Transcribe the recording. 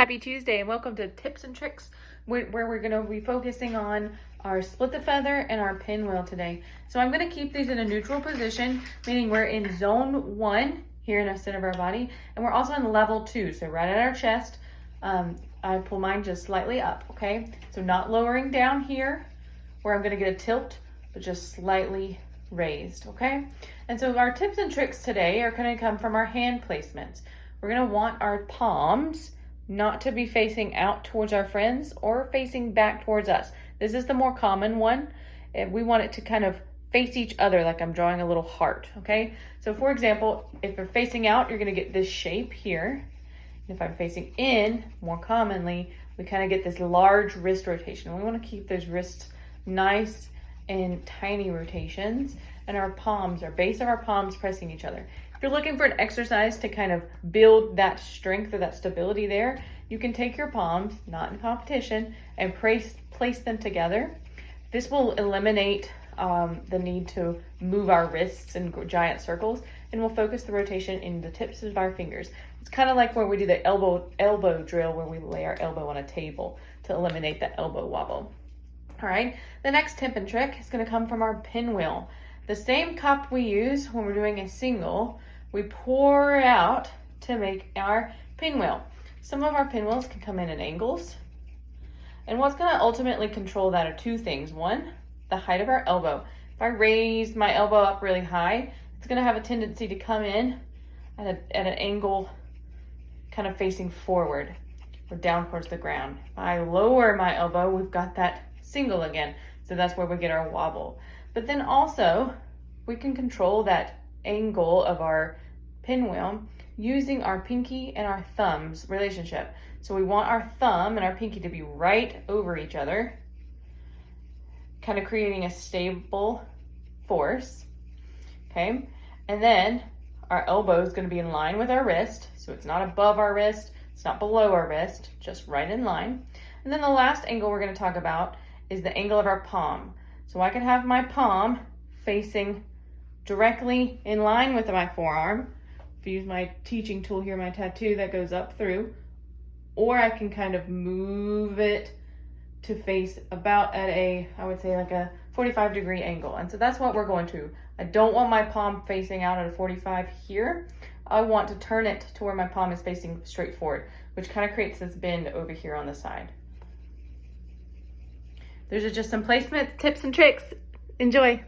Happy Tuesday and welcome to Tips and Tricks where we're going to be focusing on our split the feather and our pinwheel today. So I'm going to keep these in a neutral position, meaning we're in zone 1 here in the center of our body, and we're also in level 2, so right at our chest. I pull mine just slightly up, okay? So not lowering down here where I'm going to get a tilt, but just slightly raised, okay? And so our tips and tricks today are going to come from our hand placements. We're going to want our palms not to be facing out towards our friends or facing back towards us. This is the more common one. We want it to kind of face each other, like I'm drawing a little heart, okay? So for example, if you're facing out, you're going to get this shape here. And if I'm facing in, more commonly, we kind of get this large wrist rotation. We want to keep those wrists nice and tiny rotations, and our palms, our base of our palms pressing each other. If you're looking for an exercise to kind of build that strength or that stability there, you can take your palms, not in competition, and place them together. This will eliminate the need to move our wrists in giant circles, and we'll focus the rotation in the tips of our fingers. It's kind of like when we do the elbow drill where we lay our elbow on a table to eliminate that elbow wobble. All right, the next tip and trick is going to come from our pinwheel. The same cup we use when we're doing a single, we pour out to make our pinwheel. Some of our pinwheels can come in at angles. And what's going to ultimately control that are two things. One, the height of our elbow. If I raise my elbow up really high, it's going to have a tendency to come in at an angle kind of facing forward or down towards the ground. If I lower my elbow, we've got that single again. So that's where we get our wobble. But then also, we can control that angle of our pinwheel using our pinky and our thumb's relationship. So we want our thumb and our pinky to be right over each other, kind of creating a stable force, okay? And then our elbow is going to be in line with our wrist, so it's not above our wrist, it's not below our wrist, just right in line. And then the last angle we're going to talk about is the angle of our palm. So I can have my palm facing directly in line with my forearm. If I use my teaching tool here, my tattoo, that goes up through, or I can kind of move it to face about at a, I would say like a 45-degree angle. And so that's what we're going to. I don't want my palm facing out at a 45 here. I want to turn it to where my palm is facing straight forward, which kind of creates this bend over here on the side. Those are just some placement tips and tricks. Enjoy.